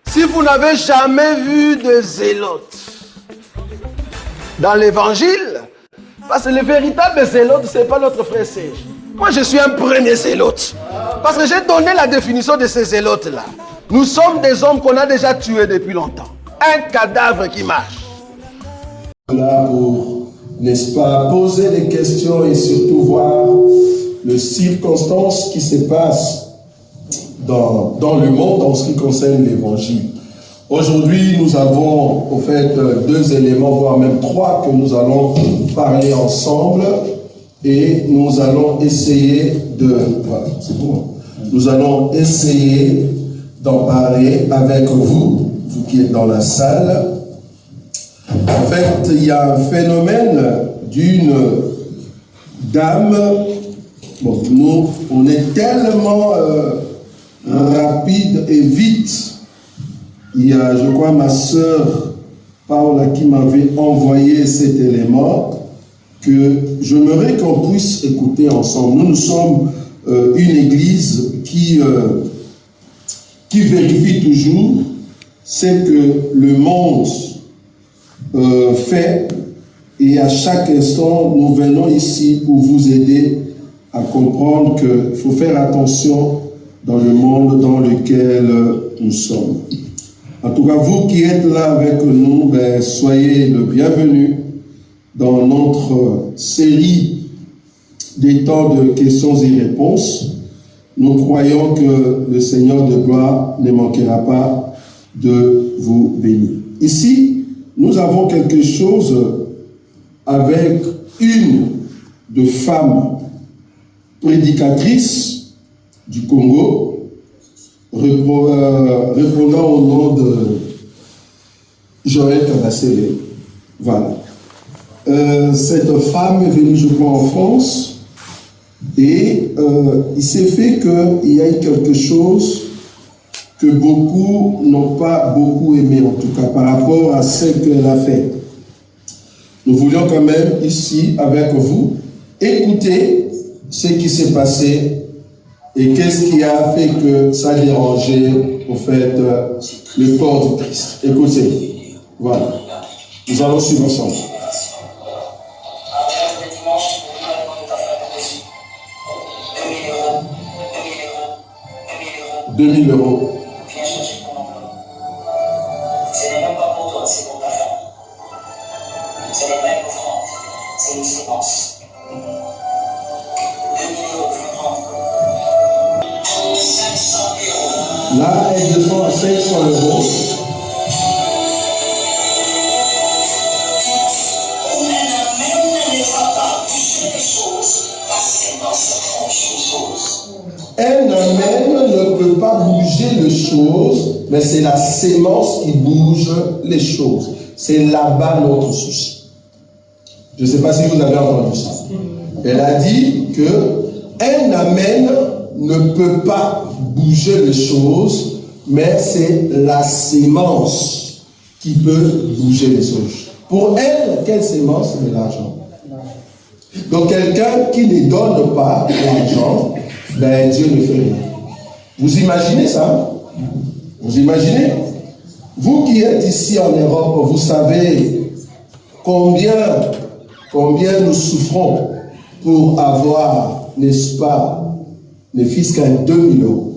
Si vous n'avez jamais vu de zélotes dans l'évangile, parce que le véritable zélote, ce n'est pas notre frère Serge. Moi, je suis un premier zélote. Parce que j'ai donné la définition de ces zélotes-là. Nous sommes des hommes qu'on a déjà tués depuis longtemps. Un cadavre qui marche. Là pour, n'est-ce pas, poser des questions et surtout voir les circonstances qui se passent dans le monde en ce qui concerne l'évangile. Aujourd'hui, nous avons au fait 2 éléments, voire même 3 que nous allons parler ensemble et nous allons essayer de... Voilà, c'est bon. Nous allons essayer d'en parler avec vous, vous qui êtes dans la salle. En fait, il y a un phénomène d'une dame. Bon, nous, on est tellement rapide et vite. Il y a, je crois, ma sœur Paola qui m'avait envoyé cet élément que j'aimerais qu'on puisse écouter ensemble. Nous sommes une église qui vérifie toujours ce que le monde fait, et à chaque instant, nous venons ici pour vous aider à comprendre qu'il faut faire attention dans le monde dans lequel nous sommes. En tout cas, vous qui êtes là avec nous, ben, soyez le bienvenu dans notre série des temps de questions et réponses. Nous croyons que le Seigneur de gloire ne manquera pas de vous bénir. Ici, nous avons quelque chose avec une de femmes prédicatrices du Congo, répondant au nom de Joël Kabasele. Voilà. Cette femme est venue, je crois, en France, et il s'est fait qu'il y a eu quelque chose que beaucoup n'ont pas beaucoup aimé, en tout cas par rapport à ce qu'elle a fait. Nous voulions quand même ici, avec vous, écouter ce qui s'est passé et qu'est-ce qui a fait que ça a dérangé, au fait, le corps du Christ. Écoutez, voilà. Nous allons suivre ensemble. 2000 euros. Viens chercher ton enveloppe. Ce n'est même pas pour toi, c'est pour ta femme. Ce n'est pas une offrande, c'est une sémence. 2000 euros, viens prendre. 500 euros. Là, elle descend à 500 euros. Un amène ne peut pas bouger les choses, mais c'est la sémence qui bouge les choses. C'est là-bas notre souci. Je ne sais pas si vous avez entendu ça. Elle a dit que un amène ne peut pas bouger les choses, mais c'est la sémence qui peut bouger les choses. Pour elle, quelle sémence? C'est de l'argent. Donc quelqu'un qui ne donne pas l'argent, ben Dieu ne fait rien. Vous imaginez ça? Vous imaginez? Vous qui êtes ici en Europe, vous savez combien nous souffrons pour avoir, n'est-ce pas, ne fût-ce qu'à 2000 euros.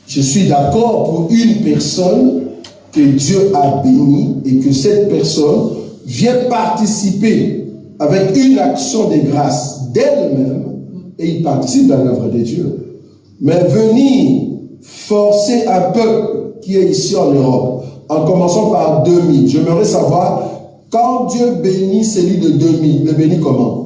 Je suis d'accord pour une personne que Dieu a bénie et que cette personne vient participer avec une action de grâce d'elle-même, et il participe à l'œuvre de Dieu. Mais venir forcer un peuple qui est ici en Europe, en commençant par 2000, j'aimerais savoir, quand Dieu bénit celui de 2000, le bénit comment?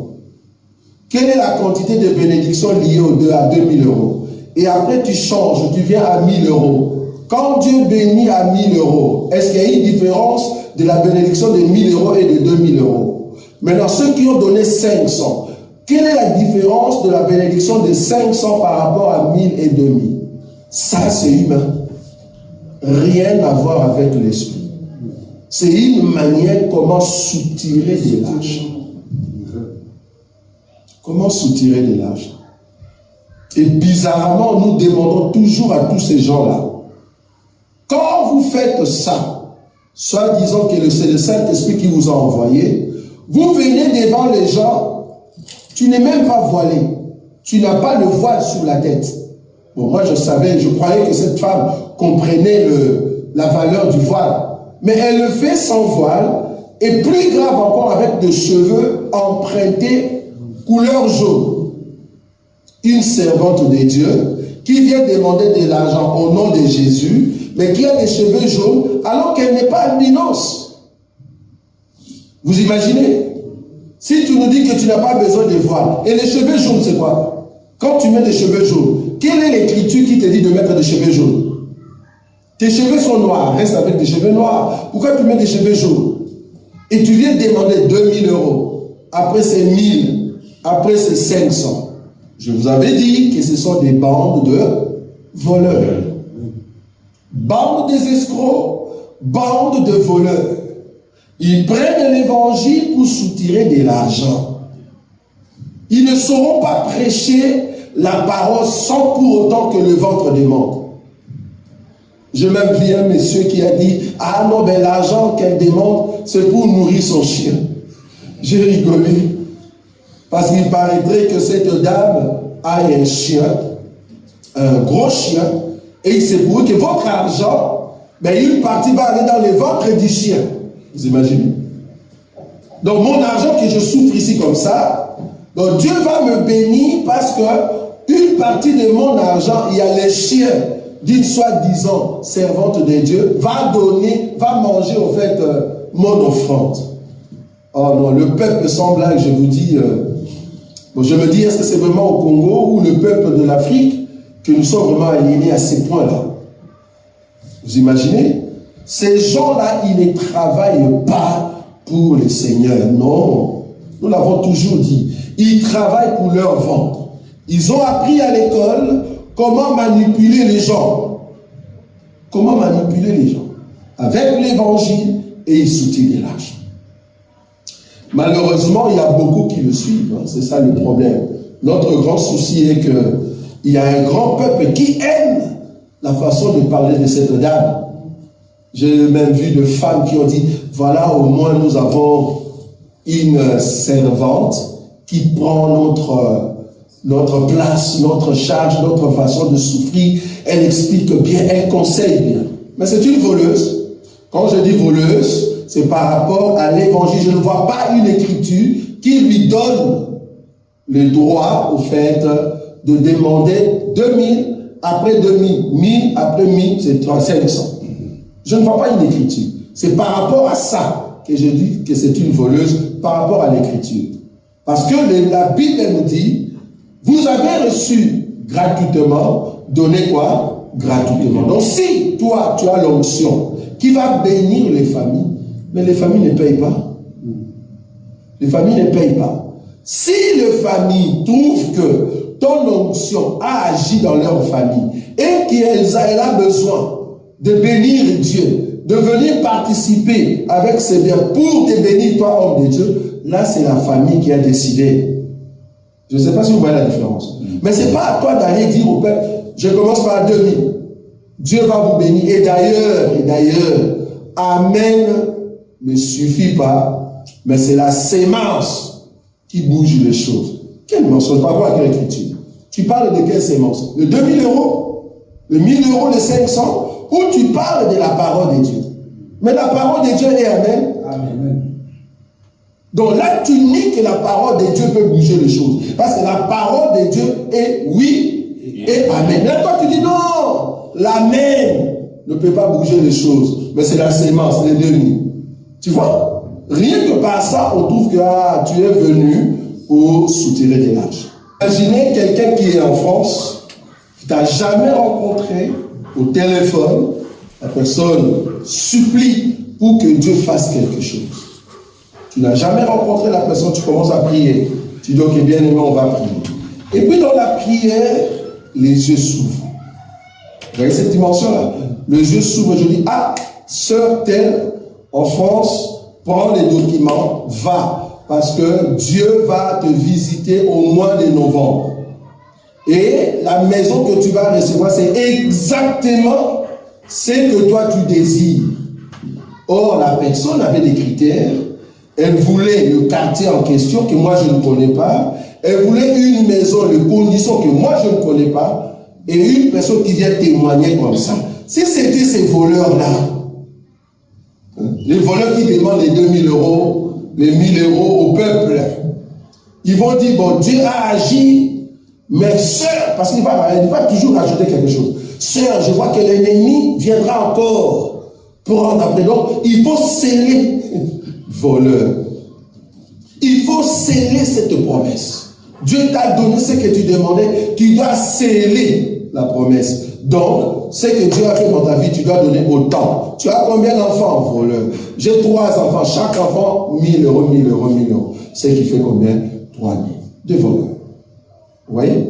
Quelle est la quantité de bénédiction liée à 2000 euros? Et après tu changes, tu viens à 1000 euros. Quand Dieu bénit à 1000 euros, est-ce qu'il y a une différence de la bénédiction de 1000 euros et de 2000 euros? Maintenant, ceux qui ont donné 500, quelle est la différence de la bénédiction de 500 par rapport à 1000 et 2000? Ça, c'est humain. Rien à voir avec l'esprit. C'est une manière comment soutirer de l'argent. Comment soutirer de l'argent? Et bizarrement, nous demandons toujours à tous ces gens-là, quand quand vous faites ça, soit disant que c'est le Saint-Esprit qui vous a envoyé, vous venez devant les gens, tu n'es même pas voilé, tu n'as pas le voile sur la tête. Bon, moi je croyais que cette femme comprenait la valeur du voile, mais elle le fait sans voile, et plus grave encore avec des cheveux empruntés couleur jaune. Une servante de Dieu qui vient demander de l'argent au nom de Jésus, mais qui a des cheveux jaunes alors qu'elle n'est pas albinos. Vous imaginez? Si tu nous dis que tu n'as pas besoin de voile, et les cheveux jaunes, c'est quoi? Quand tu mets des cheveux jaunes, quelle est l'écriture qui te dit de mettre des cheveux jaunes? Tes cheveux sont noirs, reste avec des cheveux noirs. Pourquoi tu mets des cheveux jaunes? Et tu viens demander 2000 €. Après c'est 1000, après c'est 500. Je vous avais dit que ce sont des bandes de voleurs. Bandes des escrocs, bandes de voleurs. Ils prennent l'évangile pour soutirer de l'argent. Ils ne sauront pas prêcher la parole sans pour autant que le ventre demande. J'ai même vu un monsieur qui a dit, ah non, ben l'argent qu'elle demande, c'est pour nourrir son chien. J'ai rigolé. Parce qu'il paraîtrait que cette dame a un chien, un gros chien, et il s'est prouvé que votre argent, ben une partie va aller dans le ventre du chien. Vous imaginez? Donc mon argent que je souffre ici comme ça, donc Dieu va me bénir parce que une partie de mon argent, il y a les chiens d'une soi-disant servante de Dieu, va donner, va manger au fait mon offrande. Oh non, le peuple sans blague, je vous dis, bon, je me dis, est-ce que c'est vraiment au Congo ou le peuple de l'Afrique que nous sommes vraiment aliénés à ces points-là? Vous imaginez? Ces gens-là, ils ne travaillent pas pour le Seigneur. Non, nous l'avons toujours dit. Ils travaillent pour leur ventre. Ils ont appris à l'école comment manipuler les gens. Comment manipuler les gens? Avec l'évangile, et ils soutirent l'argent. Malheureusement, il y a beaucoup qui le suivent. Hein. C'est ça le problème. Notre grand souci est qu'il y a un grand peuple qui aime la façon de parler de cette dame. J'ai même vu de femmes qui ont dit, voilà, au moins nous avons une servante qui prend notre place, notre charge, notre façon de souffrir. Elle explique bien, elle conseille bien. Mais c'est une voleuse. Quand je dis voleuse, c'est par rapport à l'évangile. Je ne vois pas une écriture qui lui donne le droit, au fait, de demander 2000, après 2000, 1000, après 1000, c'est 500. Je ne vois pas une écriture. C'est par rapport à ça que je dis que c'est une voleuse, par rapport à l'écriture. Parce que la Bible nous dit, vous avez reçu gratuitement, donnez quoi? Gratuitement. Donc si toi, tu as l'onction qui va bénir les familles, mais les familles ne payent pas. Les familles ne payent pas. Si les familles trouvent que ton onction a agi dans leur famille et qu'elle a besoin de bénir Dieu, de venir participer avec ses biens pour te bénir, toi, homme de Dieu, là, c'est la famille qui a décidé. Je ne sais pas si vous voyez la différence. Mais ce n'est pas à toi d'aller dire au peuple, je commence par 2000. Dieu va vous bénir. Et d'ailleurs, Amen ne suffit pas, mais c'est la sémence qui bouge les choses. Quelle mensonge? Par rapport à quelle écriture? Tu parles de quelle sémence? Le 2000 €? Le 1000 €, les 500? Ou tu parles de la parole de Dieu? Mais la parole de Dieu est Amen. Amen. Donc là, tu nies que la parole de Dieu peut bouger les choses. Parce que la parole de Dieu est oui et Amen. Là, toi, tu dis non, l'Amen ne peut pas bouger les choses. Mais c'est la sémence, les 2000. Tu vois? Rien que par ça, on trouve que tu es venu pour soutirer des lâches. Imaginez quelqu'un qui est en France, qui t'a jamais rencontré au téléphone, la personne supplie pour que Dieu fasse quelque chose. Tu n'as jamais rencontré la personne, tu commences à prier. Tu dis, ok, bien aimé, on va prier. Et puis dans la prière, les yeux s'ouvrent. Vous voyez cette dimension-là? Les yeux s'ouvrent, je dis, sœur telle, en France, prends les documents, va. Parce que Dieu va te visiter au mois de novembre. Et la maison que tu vas recevoir, c'est exactement c'est que toi tu désires. Or, la personne avait des critères. Elle voulait le quartier en question que moi je ne connais pas. Elle voulait une maison, les conditions que moi je ne connais pas. Et une personne qui vient témoigner comme ça. Si c'était ces voleurs-là, les voleurs qui demandent les 2000 euros, les 1000 euros au peuple, ils vont dire, bon, Dieu a agi, mais sœur, parce qu'il va toujours ajouter quelque chose. Sœur, je vois que l'ennemi viendra encore pour rendre après. Donc, il faut sceller, voleur. Il faut sceller cette promesse. Dieu t'a donné ce que tu demandais, tu dois sceller la promesse. Donc, ce que Dieu a fait dans ta vie, tu dois donner autant. Tu as combien d'enfants, voleur? J'ai 3 enfants, chaque enfant, 1000 euros, 1000 euros, 1000 euros. Ce qui fait combien? 3000. 2 voleurs. Vous voyez?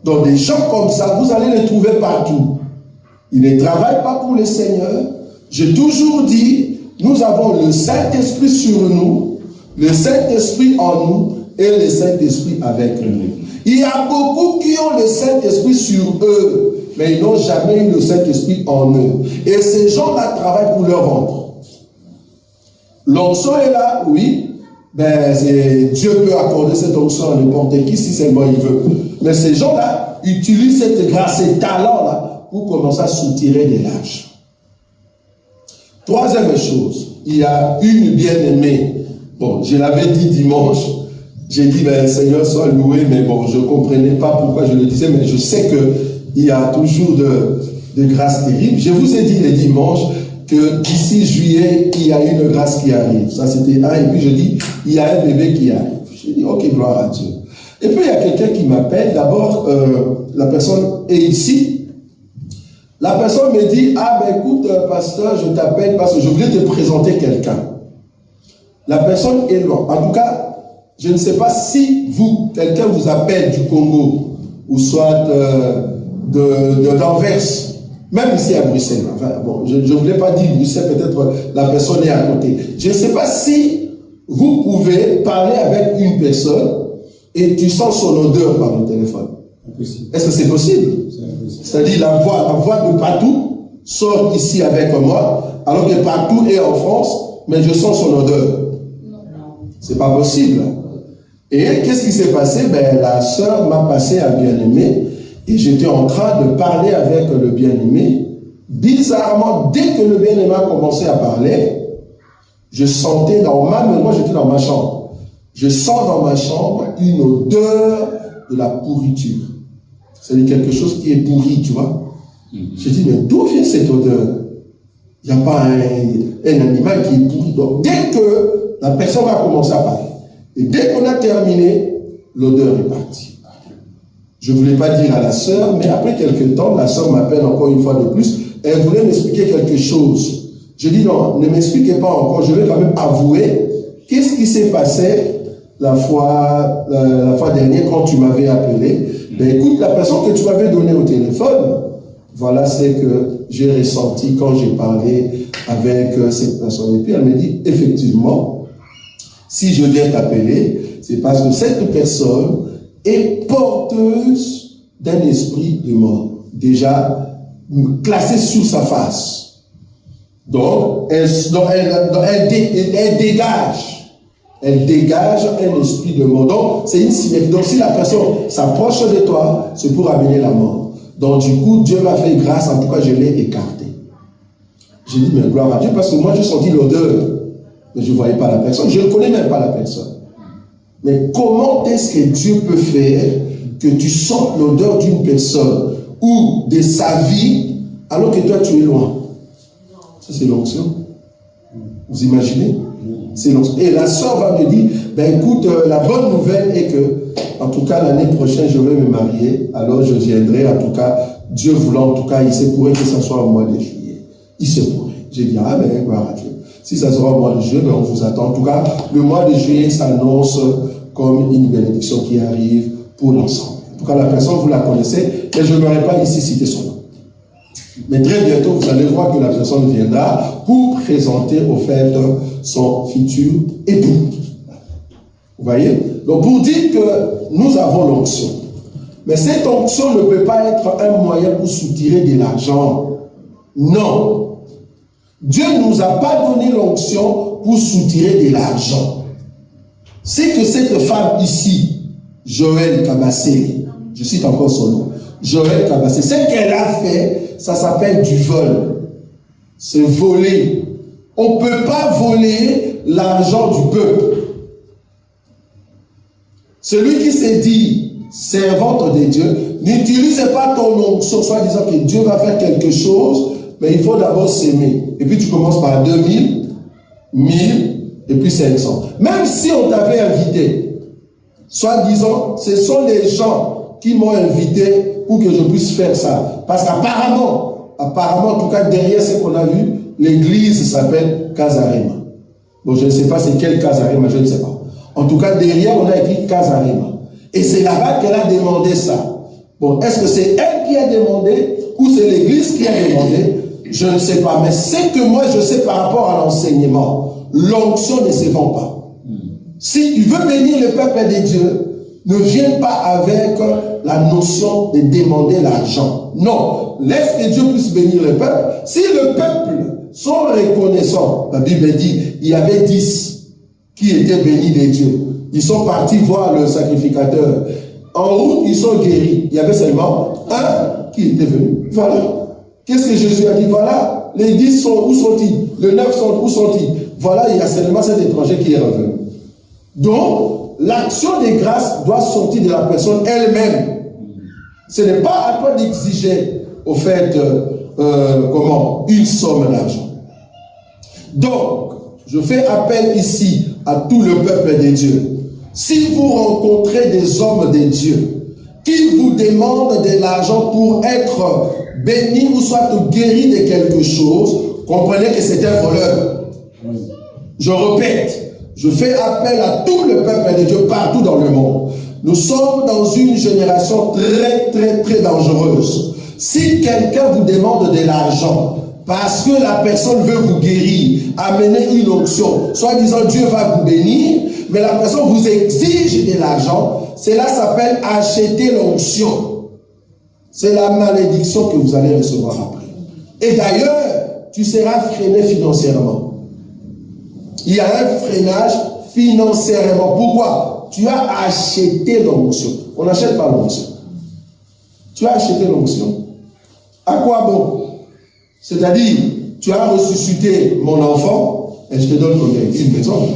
Donc, des gens comme ça, vous allez les trouver partout. Ils ne travaillent pas pour le Seigneur. J'ai toujours dit, nous avons le Saint-Esprit sur nous, le Saint-Esprit en nous et le Saint-Esprit avec nous. Il y a beaucoup qui ont le Saint-Esprit sur eux, mais ils n'ont jamais eu le Saint-Esprit en eux. Et ces gens-là travaillent pour leur ventre. L'onction est là, oui. Ben, Dieu peut accorder cette onction à n'importe qui si seulement il veut. Mais ces gens-là utilisent cette grâce, ces talents-là pour commencer à soutirer des lâches. Troisième chose, il y a une bien-aimée. Bon, je l'avais dit dimanche. J'ai dit, ben, Seigneur, sois loué, mais bon, je ne comprenais pas pourquoi je le disais, mais je sais qu'il y a toujours de grâces terribles. Je vous ai dit les dimanches que d'ici juillet, il y a une grâce qui arrive. Ça, c'était un. Et puis, je dis, il y a un bébé qui arrive. Je dis, ok, gloire à Dieu. Et puis, il y a quelqu'un qui m'appelle. D'abord, la personne est ici. La personne me dit, ah, ben, écoute, pasteur, je t'appelle parce que je voulais te présenter quelqu'un. La personne est loin. En tout cas, je ne sais pas si vous, quelqu'un vous appelle du Congo, ou soit d'Anvers, même ici à Bruxelles. Enfin, bon, je ne voulais pas dire Bruxelles, peut-être la personne est à côté. Je ne sais pas si vous pouvez parler avec une personne et tu sens son odeur par le téléphone. Est-ce que c'est possible? C'est-à-dire la voix de Patou sort ici avec moi, alors que Patou est en France, mais je sens son odeur. C'est pas possible. Et qu'est-ce qui s'est passé? Ben, la sœur m'a passé un bien-aimé et j'étais en train de parler avec le bien-aimé. Bizarrement, dès que le bien-aimé a commencé à parler, je sentais moi j'étais dans ma chambre. Je sens dans ma chambre une odeur de la pourriture. C'est-à-dire quelque chose qui est pourri, tu vois. Je dis, mais d'où vient cette odeur? Il n'y a pas un animal qui est pourri. Donc, dès que la personne va commencer à parler, et dès qu'on a terminé, l'odeur est partie. Je ne voulais pas dire à la sœur, mais après quelques temps, la sœur m'appelle encore une fois de plus. Elle voulait m'expliquer quelque chose. Je dis non, ne m'expliquez pas encore, je vais quand même avouer qu'est-ce qui s'est passé la fois dernière quand tu m'avais appelé. Ben écoute, la personne que tu m'avais donnée au téléphone, voilà ce que j'ai ressenti quand j'ai parlé avec cette personne. Et puis elle me dit, effectivement, si je viens t'appeler, c'est parce que cette personne est porteuse d'un esprit de mort, déjà classé sur sa face. Donc, elle dégage un esprit de mort. Donc, c'est une signature. Donc, si la personne s'approche de toi, c'est pour amener la mort. Donc, du coup, Dieu m'a fait grâce, en tout cas, je l'ai écarté. J'ai dit, mais gloire à Dieu, parce que moi, j'ai senti l'odeur. Mais je ne voyais pas la personne. Je ne connais même pas la personne. Mais comment est-ce que Dieu peut faire que tu sentes l'odeur d'une personne ou de sa vie alors que toi tu es loin? Ça c'est l'onction. Vous imaginez? C'est l'onction. Et la sœur va me dire, ben écoute, la bonne nouvelle est que, en tout cas l'année prochaine je vais me marier, alors je viendrai, en tout cas, Dieu voulant, en tout cas, il se pourrait que ça soit au mois de juillet. Il se pourrait. J'ai dit, ah ben, gloire à Dieu. Si ça sera au mois de juillet, ben on vous attend. En tout cas, le mois de juillet s'annonce comme une bénédiction qui arrive pour l'ensemble. En tout cas, la personne, vous la connaissez, mais je n'aurais pas ici cité son nom. Mais très bientôt, vous allez voir que la personne viendra pour présenter au fait son futur époux. Vous voyez? Donc, pour dire que nous avons l'onction. Mais cette onction ne peut pas être un moyen pour soutirer de l'argent. Non. Dieu ne nous a pas donné l'onction pour soutirer de l'argent. C'est que cette femme ici, Joël Kabassé, je cite encore son nom, Joël Kabassé, ce qu'elle a fait, ça s'appelle du vol. C'est voler. On ne peut pas voler l'argent du peuple. Celui qui s'est dit servante de Dieu, n'utilise pas ton onction, soit disant que Dieu va faire quelque chose, mais il faut d'abord s'aimer. Et puis tu commences par 2000, 1000 et puis 500. Même si on t'avait invité, soit disant, ce sont les gens qui m'ont invité pour que je puisse faire ça. Parce qu'apparemment, en tout cas derrière ce qu'on a vu, l'église s'appelle Kazarema. Bon, je ne sais pas c'est quel Kazarema, je ne sais pas. En tout cas, derrière, on a écrit Kazarema. Et c'est là-bas qu'elle a demandé ça. Bon, est-ce que c'est elle qui a demandé ou c'est l'église qui a demandé? Je ne sais pas. Mais ce que moi, je sais par rapport à l'enseignement, l'onction ne se vend pas. Si tu veux bénir le peuple de Dieu, ne viens pas avec la notion de demander l'argent. Non. Laisse que Dieu puisse bénir le peuple. Si le peuple sont reconnaissants, la Bible dit, il y avait 10 qui étaient bénis de Dieu. Ils sont partis voir le sacrificateur. En route, ils sont guéris. Il y avait seulement un qui était venu. Voilà. Qu'est-ce que Jésus a dit? Voilà. Les 10 sont, où sont-ils? Les 9 sont, où sont-ils? Voilà, il y a seulement cet étranger qui est revenu. Donc, l'action des grâces doit sortir de la personne elle-même. Ce n'est pas à toi d'exiger, au fait, une somme d'argent. Donc, je fais appel ici à tout le peuple de Dieu. Si vous rencontrez des hommes de Dieu qui vous demandent de l'argent pour être béni ou soit guéri de quelque chose, comprenez que c'est un voleur. Je répète, je fais appel à tout le peuple de Dieu partout dans le monde. Nous sommes dans une génération très, très, très dangereuse. Si quelqu'un vous demande de l'argent, parce que la personne veut vous guérir, amener une onction, soit disant Dieu va vous bénir, mais la personne vous exige de l'argent, cela s'appelle acheter l'onction. C'est la malédiction que vous allez recevoir après. Et d'ailleurs, tu seras freiné financièrement. Il y a un freinage financièrement. Pourquoi? Tu as acheté l'onction. On n'achète pas l'onction. Tu as acheté l'onction. À quoi bon? C'est-à-dire, tu as ressuscité mon enfant, et je te donne combien? Une maison.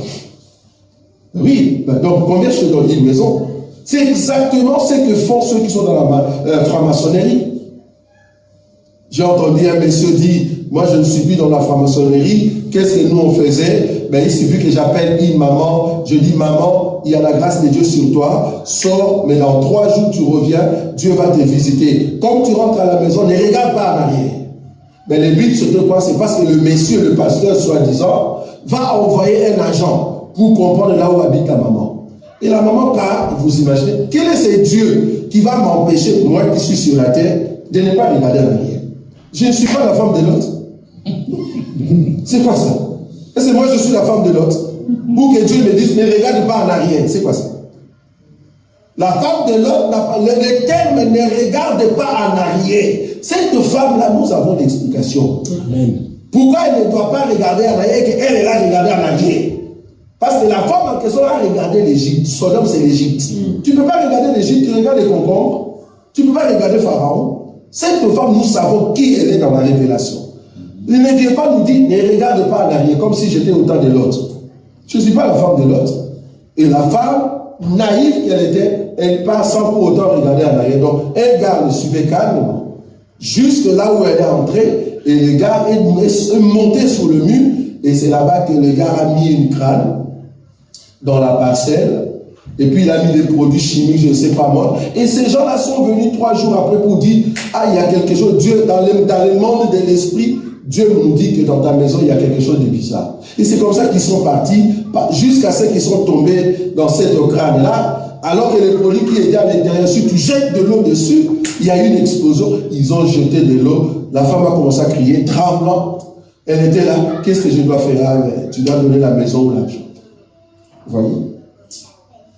Oui, ben donc combien je te donne? Une maison. C'est exactement ce que font ceux qui sont dans la franc-maçonnerie. J'ai entendu un monsieur dire, moi je ne suis plus dans la franc-maçonnerie, qu'est-ce que nous on faisait? Ben il suffit que j'appelle une maman, je dis maman, il y a la grâce de Dieu sur toi, sors, mais dans 3 jours tu reviens, Dieu va te visiter. Comme tu rentres à la maison, ne regarde pas en arrière. Mais le but, c'est quoi? C'est parce que le monsieur, le pasteur, soi-disant, va envoyer un agent pour comprendre là où habite la maman. Et la maman part, vous imaginez, quel est ce Dieu qui va m'empêcher, moi qui suis sur la terre, de ne pas regarder en arrière? Je ne suis pas la femme de l'autre. C'est quoi ça? Est-ce que moi je suis la femme de l'autre? Pour que Dieu me dise, ne regarde pas en arrière. C'est quoi ça? La femme de l'autre, le terme ne regarde pas en arrière. Cette femme-là, nous avons l'explication. Pourquoi elle ne doit pas regarder en arrière et qu'elle est là regardée en arrière? Parce que la femme en question a regardé l'Égypte. Son homme, c'est l'Égypte. Tu ne peux pas regarder l'Égypte, tu regardes les concombres. Tu ne peux pas regarder Pharaon. Cette femme, nous savons qui elle est dans la révélation. Il ne vient pas nous dire, ne regarde pas en arrière, comme si j'étais au temps de l'autre. Je ne suis pas la femme de l'autre. Et la femme, naïve qu'elle était, elle part sans pour autant regarder en arrière. Donc, elle garde, suivait calmement. Jusque là où elle est entrée, et le gars est monté sur le mur, et c'est là-bas que le gars a mis une crâne dans la parcelle, et puis il a mis des produits chimiques, je ne sais pas moi. Et ces gens-là sont venus 3 jours après pour dire, ah, il y a quelque chose, Dieu, dans le monde de l'esprit, Dieu nous dit que dans ta maison, il y a quelque chose de bizarre. Et c'est comme ça qu'ils sont partis, jusqu'à ce qu'ils sont tombés dans cette crâne-là, alors que les produits qui étaient à l'intérieur, si tu jettes de l'eau dessus, il y a eu une explosion, ils ont jeté de l'eau, la femme a commencé à crier, tremblante. Elle était là, qu'est-ce que je dois faire? Ah, mais tu dois donner la maison ou l'argent. Vous voyez?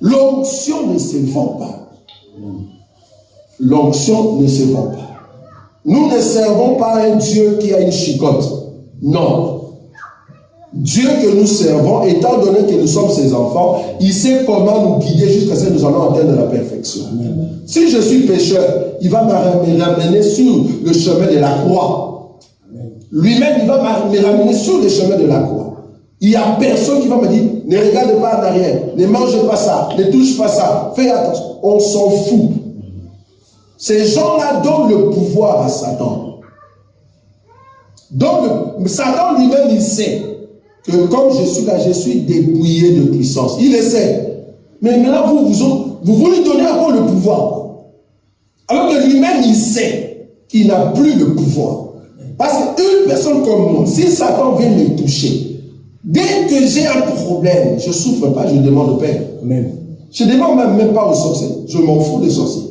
L'onction ne se vend pas. L'onction ne se vend pas. Nous ne servons pas un Dieu qui a une chicotte. Non. Dieu que nous servons, étant donné que nous sommes ses enfants, il sait comment nous guider jusqu'à ce que nous allons atteindre la perfection. Amen. Si je suis pécheur, il va me ramener sur le chemin de la croix. Lui-même, il va me ramener sur le chemin de la croix. Il n'y a personne qui va me dire, ne regarde pas en arrière, ne mange pas ça, ne touche pas ça, fais attention. On s'en fout. Ces gens-là donnent le pouvoir à Satan. Donc, Satan lui-même, il sait que comme je suis là, je suis dépouillé de puissance. Il le sait. Mais maintenant, vous voulez donner encore le pouvoir. Alors que lui-même, il sait qu'il n'a plus le pouvoir. Parce qu'une personne comme moi, si Satan vient me toucher, dès que j'ai un problème, je ne souffre pas, je demande au Père. Amen. Je ne demande même pas aux sorciers. Je m'en fous des sorciers.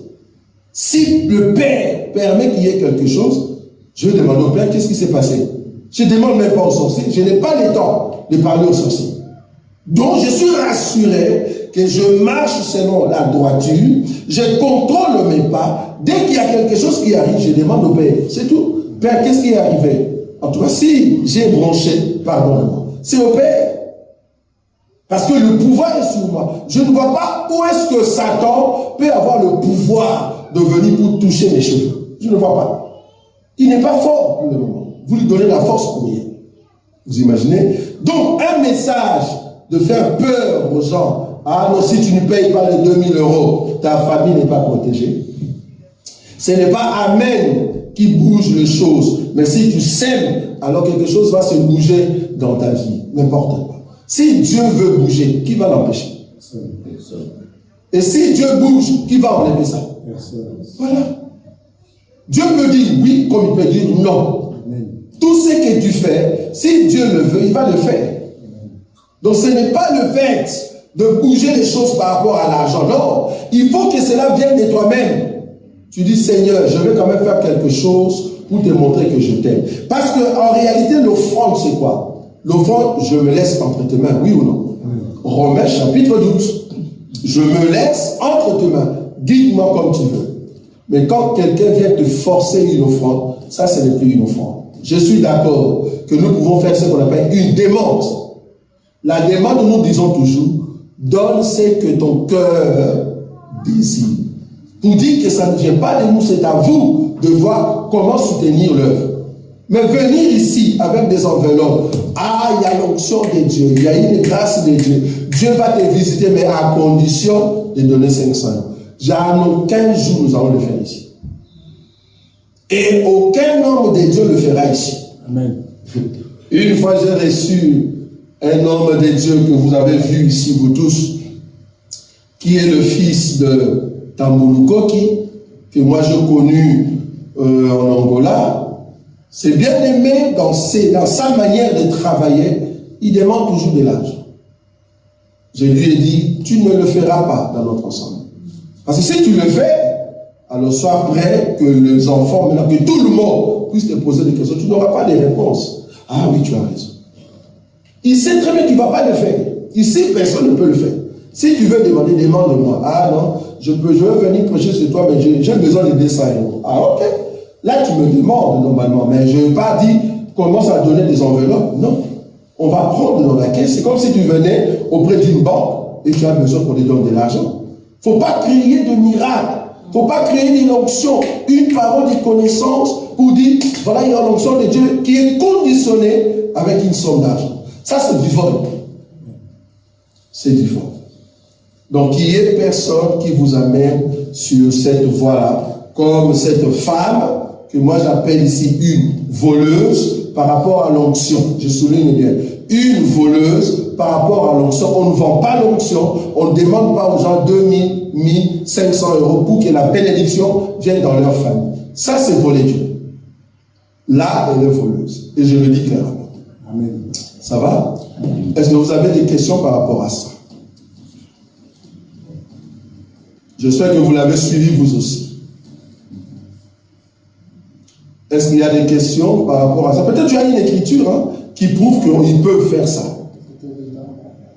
Si le Père permet qu'il y ait quelque chose, je vais demander au Père qu'est-ce qui s'est passé. Je ne demande même pas aux sorciers. Je n'ai pas le temps de parler aux sorciers. Donc je suis rassuré que je marche selon la droiture, je contrôle mes pas. Dès qu'il y a quelque chose qui arrive, je demande au Père. C'est tout. Père, qu'est-ce qui est arrivé? En tout cas, si j'ai bronché, pardonne-moi. C'est au Père. Parce que le pouvoir est sur moi. Je ne vois pas où est-ce que Satan peut avoir le pouvoir de venir pour toucher mes cheveux. Je ne vois pas. Il n'est pas fort pour le moment. Vous lui donnez la force pour rien. Vous imaginez? Donc, un message de faire peur aux gens. Ah non, si tu ne payes pas les 2000 €, ta famille n'est pas protégée. Ce n'est pas Amen qui bouge les choses. Mais si tu sèmes, alors quelque chose va se bouger dans ta vie. N'importe quoi. Si Dieu veut bouger, qui va l'empêcher? Et si Dieu bouge, qui va enlever ça? Voilà. Dieu peut dire oui, comme il peut dire non. Tout ce que tu fais, si Dieu le veut, il va le faire. Donc ce n'est pas le fait de bouger les choses par rapport à l'argent. Non, il faut que cela vienne de toi-même. Tu dis, Seigneur, je vais quand même faire quelque chose pour te montrer que je t'aime. Parce qu'en réalité, l'offrande, c'est quoi? L'offrande, je me laisse entre tes mains, oui ou non? Romains chapitre 12. Je me laisse entre tes mains. Guide-moi comme tu veux. Mais quand quelqu'un vient te forcer une offrande, ça, ce n'est plus une offrande. Je suis d'accord que nous pouvons faire ce qu'on appelle une demande. La demande, nous disons toujours, donne ce que ton cœur désire. Pour dire que ça ne vient pas de nous, c'est à vous de voir comment soutenir l'œuvre. Mais venir ici avec des enveloppes, ah, il y a l'onction de Dieu, il y a une grâce de Dieu. Dieu va te visiter, mais à condition de donner 500 €. J'en aucun jour nous allons le faire ici. Et aucun homme de Dieu le fera ici. Amen. Une fois j'ai reçu un homme de Dieu que vous avez vu ici, vous tous, qui est le fils de Tambulukoki, que moi j'ai connu en Angola. C'est bien aimé dans sa manière de travailler. Il demande toujours de l'argent. Je lui ai dit, tu ne le feras pas dans notre ensemble. Parce que si tu le fais, alors sois prêt que les enfants, maintenant que tout le monde puisse te poser des questions, tu n'auras pas de réponse. Ah oui, tu as raison. Il sait très bien qu'il ne va pas le faire. Ici, personne ne peut le faire. Si tu veux demander, demande-moi. Ah non, je veux venir prêcher sur toi, mais j'ai besoin de 200 €. Ah ok. Là, tu me demandes normalement, mais je ne vais pas dire, commence à donner des enveloppes. Non. On va prendre dans la caisse. C'est comme si tu venais auprès d'une banque et tu as besoin qu'on te donne de l'argent. Il ne faut pas créer de miracle. Il ne faut pas créer une onction, une parole de connaissance pour dire, voilà, il y a une onction de Dieu qui est conditionnée avec une somme d'argent. Ça, c'est du vol. C'est du vol. Donc, il n'y ait personne qui vous amène sur cette voie-là, comme cette femme que moi j'appelle ici une voleuse par rapport à l'onction. Je souligne bien. Une voleuse par rapport à l'onction. On ne vend pas l'onction, on ne demande pas aux gens 2000, 1500 € pour que la bénédiction vienne dans leur famille. Ça, c'est voler Dieu. Là, elle est voleuse. Et je le dis clairement. Amen. Ça va? Est-ce que vous avez des questions par rapport à ça? J'espère que vous l'avez suivi vous aussi. Est-ce qu'il y a des questions par rapport à ça? Peut-être tu as une écriture qui prouve qu'ils peuvent faire ça.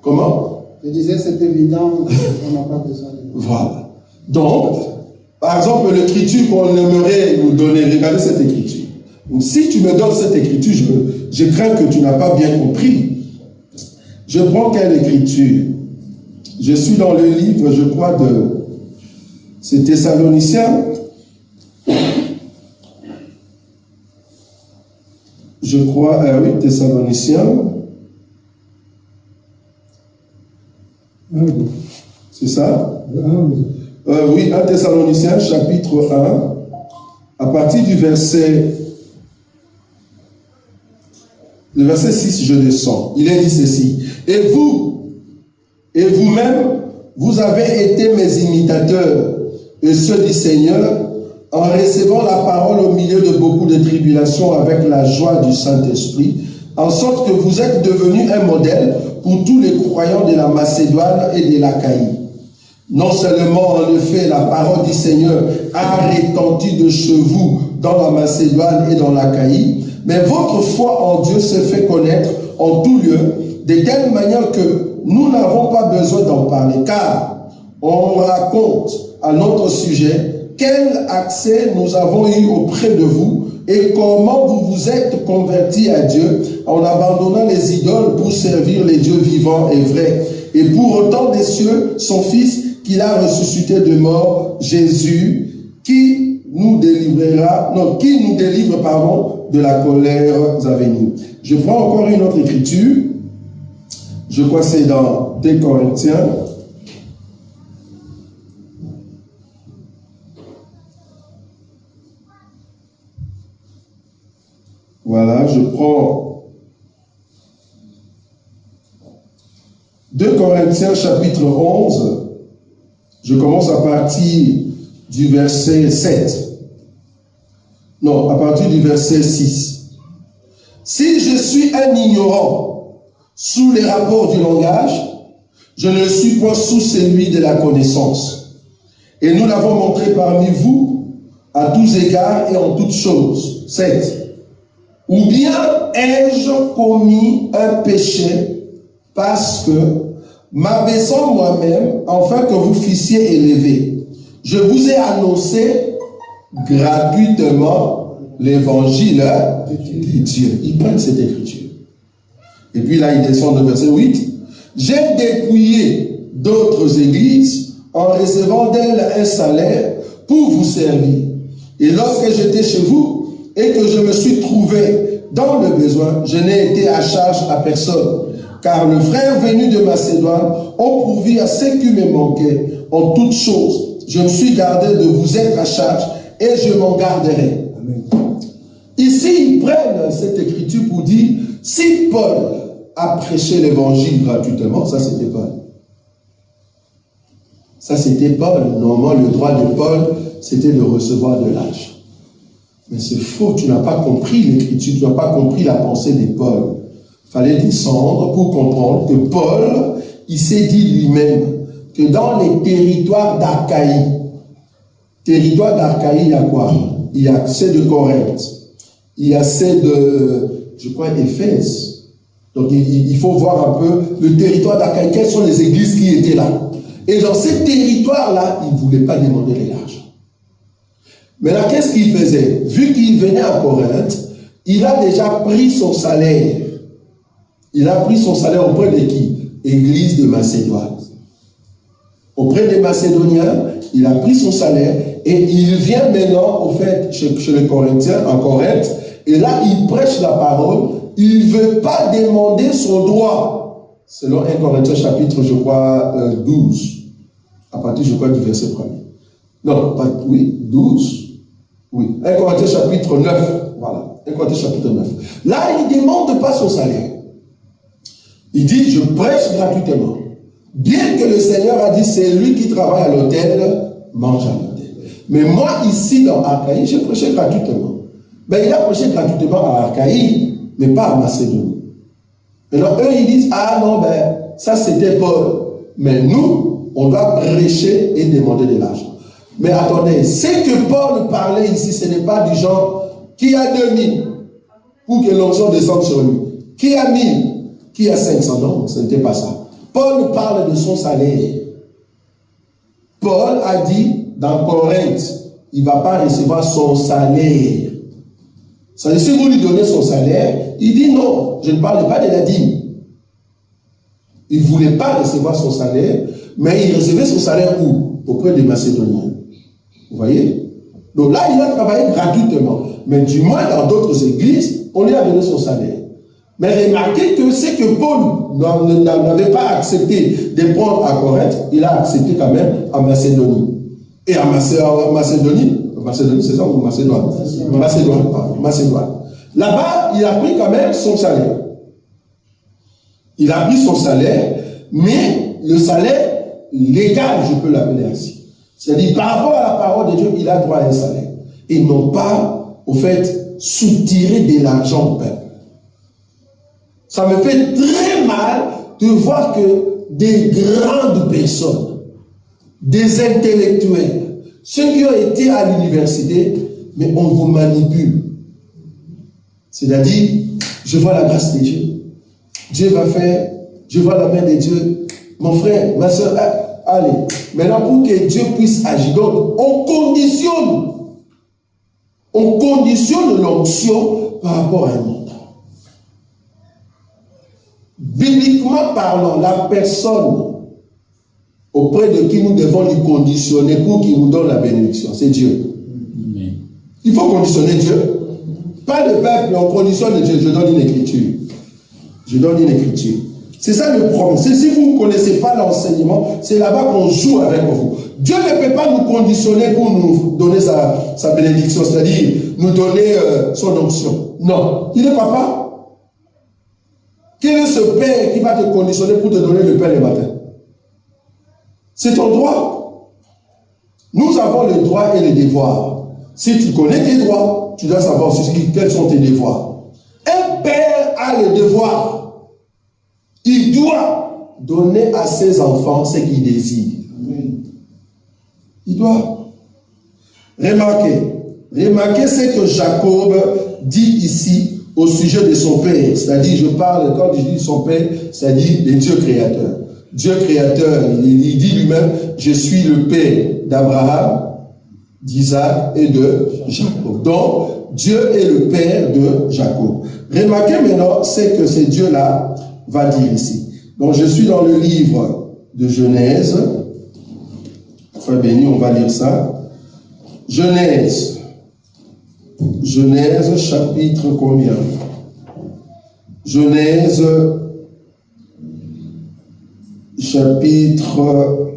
Comment? Je disais, c'est évident, on n'a pas besoin de... Voilà. Donc, Par exemple, l'écriture qu'on aimerait nous donner, regardez cette écriture. Donc, si tu me donnes cette écriture, je crains que tu n'as pas bien compris. Je prends quelle écriture? Je suis dans le livre, je crois, c'est Thessaloniciens. Je crois, oui, Thessaloniciens. C'est ça? Oui, 1 Thessaloniciens, chapitre 1, à partir du verset 6, je descends. Il est dit ceci. Et vous-même, vous avez été mes imitateurs et ceux du Seigneur, en recevant la parole au milieu de beaucoup de tribulations avec la joie du Saint-Esprit, en sorte que vous êtes devenus un modèle pour tous les croyants de la Macédoine et de l'Achaïe. Non seulement, en effet, la parole du Seigneur a retenti de chez vous dans la Macédoine et dans l'Achaïe, mais votre foi en Dieu s'est fait connaître en tout lieu, de telle manière que nous n'avons pas besoin d'en parler, car on raconte à notre sujet quel accès nous avons eu auprès de vous et comment vous vous êtes convertis à Dieu en abandonnant les idoles pour servir les dieux vivants et vrais. Et pour autant des cieux, son Fils qu'il a ressuscité de mort, Jésus, qui nous délivre, de la colère à venir. Je prends encore une autre écriture. Je crois que c'est dans 2 Corinthiens. Voilà, je prends 2 Corinthiens chapitre 11. Je commence à partir du verset 7. Non, à partir du verset 6. Si je suis un ignorant sous les rapports du langage, je ne suis pas sous celui de la connaissance. Et nous l'avons montré parmi vous à tous égards et en toutes choses. 7. Ou bien ai-je commis un péché parce que, m'abaissant moi-même, afin que vous fussiez élevés, je vous ai annoncé gratuitement l'évangile de Dieu. Ils prennent cette écriture. Et puis là, ils descendent au verset 8. J'ai dépouillé d'autres églises en recevant d'elles un salaire pour vous servir. Et lorsque j'étais chez vous, et que je me suis trouvé dans le besoin, je n'ai été à charge à personne, car le frère venu de Macédoine ont pourvu à ce qui me manquait en toutes choses. Je me suis gardé de vous être à charge et je m'en garderai. Amen. Ici, ils prennent cette écriture pour dire, si Paul a prêché l'évangile gratuitement, ça c'était Paul. Ça c'était Paul. Normalement, le droit de Paul, c'était de recevoir de l'argent. Mais c'est faux, tu n'as pas compris l'écriture, tu n'as pas compris la pensée de Paul. Il fallait descendre pour comprendre que Paul, il s'est dit lui-même que dans les territoires d'Achaïe, il y a quoi? Il y a ceux de Corinthe, il y a ceux de, je crois, Éphèse. Donc il faut voir un peu le territoire d'Achaïe, quelles sont les églises qui étaient là. Et dans ces territoires-là, il ne voulait pas demander de l'argent. Mais là, qu'est-ce qu'il faisait? Vu qu'il venait à Corinthe, il a déjà pris son salaire. Il a pris son salaire auprès de qui? Église de Macédoine. Auprès des Macédoniens, il a pris son salaire et il vient maintenant, au fait, chez les Corinthiens, en Corinthe, et là, il prêche la parole. Il ne veut pas demander son droit. Selon 1 Corinthiens chapitre, je crois, 12. À partir, je crois, du verset 1er. Non, oui, 12. Oui, 1 Corinthiens chapitre 9. Voilà, 1 Corinthiens chapitre 9. Là, il ne demande pas son salaire. Il dit, je prêche gratuitement. Bien que le Seigneur a dit, c'est lui qui travaille à l'autel, mange à l'autel. Mais moi, ici, dans Achaïe, j'ai prêché gratuitement. Ben, il a prêché gratuitement à Achaïe, mais pas à Macédonie. Alors, eux, ils disent, ah non, ben, ça c'était Paul. Mais nous, on doit prêcher et demander de l'argent. Mais attendez, ce que Paul parlait ici, ce n'est pas du genre qui a 2000 pour que l'onction descende sur lui. Qui a 1000, qui a 500, non, ce n'était pas ça. Paul parle de son salaire. Paul a dit, dans Corinthe, il ne va pas recevoir son salaire. C'est-à-dire, si vous lui donnez son salaire, il dit non, je ne parle pas de la dîme. Il ne voulait pas recevoir son salaire, mais il recevait son salaire où? Auprès des Macédoniens. Vous voyez? Donc là, il a travaillé gratuitement. Mais du moins, dans d'autres églises, on lui a donné son salaire. Mais remarquez que c'est que Paul n'avait pas accepté de prendre à Corinthe, il a accepté quand même en Macédonie. Et en Macédonie, c'est ça ou Macédoine? Macédoine. Là-bas, il a pris quand même son salaire. Il a pris son salaire, mais le salaire légal, je peux l'appeler ainsi. C'est-à-dire, par rapport à la parole de Dieu, il a droit à un salaire. Et non pas, au fait, soutirer de l'argent au peuple. Ça me fait très mal de voir que des grandes personnes, des intellectuels, ceux qui ont été à l'université, mais on vous manipule. C'est-à-dire, je vois la grâce de Dieu. Dieu va faire, je vois la main de Dieu. Mon frère, ma soeur, allez. Maintenant, pour que Dieu puisse agir, donc, on conditionne l'onction par rapport à un montant. Bibliquement parlant, la personne auprès de qui nous devons lui conditionner pour qu'il nous donne la bénédiction, c'est Dieu. Il faut conditionner Dieu. Pas le peuple, on conditionne Dieu. Je donne une écriture. Je donne une écriture. C'est ça le problème. C'est si vous ne connaissez pas l'enseignement, c'est là-bas qu'on joue avec vous. Dieu ne peut pas nous conditionner pour nous donner sa bénédiction, c'est-à-dire nous donner son onction. Non. Il est papa. Quel est ce père qui va te conditionner pour te donner le pain le matin? C'est ton droit. Nous avons le droit et le devoir. Si tu connais tes droits, tu dois savoir aussi quels sont tes devoirs. Un père a le devoir. Il doit donner à ses enfants ce qu'il désire. Il doit. Remarquez ce que Jacob dit ici au sujet de son père. C'est-à-dire, je parle, quand je dis son père, c'est-à-dire de Dieu créateur. Dieu créateur, il dit lui-même, je suis le père d'Abraham, d'Isaac et de Jacob. Donc, Dieu est le père de Jacob. Remarquez maintenant ce que ce Dieu-là va dire ici. Donc, je suis dans le livre de Genèse. Frère béni, on va lire ça. Genèse, chapitre combien? Genèse, chapitre...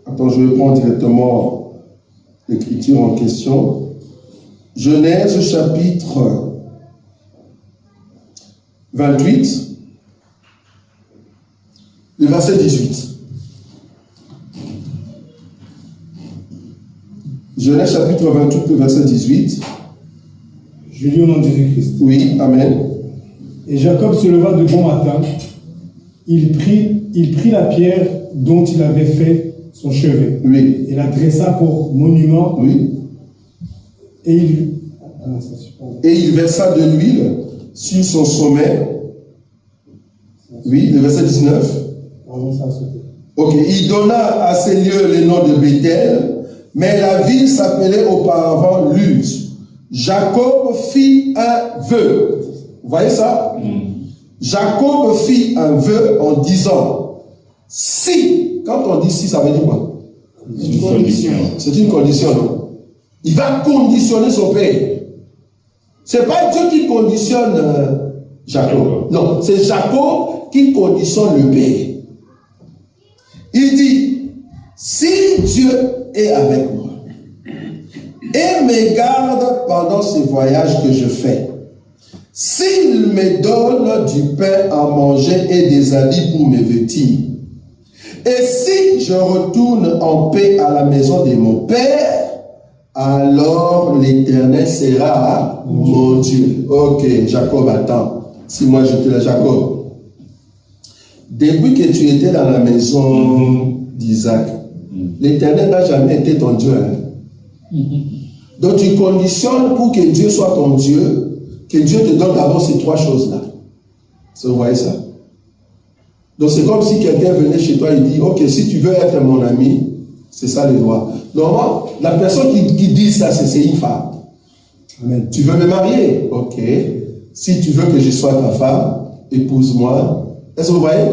Attends, je vais prendre directement l'écriture en question. Genèse, chapitre 28, le verset 18. Genèse, chapitre 28, le verset 18. Je lis au nom de Jésus-Christ. Oui, amen. Et Jacob se leva de bon matin. Il prit la pierre dont il avait fait son chevet. Oui. Et la dressa pour monument. Oui. Et il versa de l'huile sur son sommet. Oui, le verset 19. Ok. Il donna à ces lieux le nom de Bethel, mais la ville s'appelait auparavant Luz. Jacob fit un vœu. Vous voyez ça? Jacob fit un vœu en disant, si, quand on dit si, ça veut dire quoi? C'est une condition. C'est une condition, non? Il va conditionner son père. C'est pas Dieu qui conditionne Jacob. Non, c'est Jacob qui conditionne le père. Il dit, si Dieu est avec moi et me garde pendant ces voyages que je fais, s'il me donne du pain à manger et des habits pour me vêtir, et si je retourne en paix à la maison de mon père, alors l'Éternel sera mon Dieu. Ok, Jacob, attends. Si moi je te la Jacob, depuis que tu étais dans la maison d'Isaac, l'Éternel n'a jamais été ton Dieu. Hein? Donc tu conditionnes pour que Dieu soit ton Dieu, que Dieu te donne d'abord ces trois choses-là. Vous voyez ça? Donc c'est comme si quelqu'un venait chez toi et dit, ok, si tu veux être mon ami, c'est ça le droit. Normalement, la personne qui dit ça, c'est une femme. Amen. Tu veux me marier? Ok. Si tu veux que je sois ta femme, épouse-moi. Est-ce que vous voyez?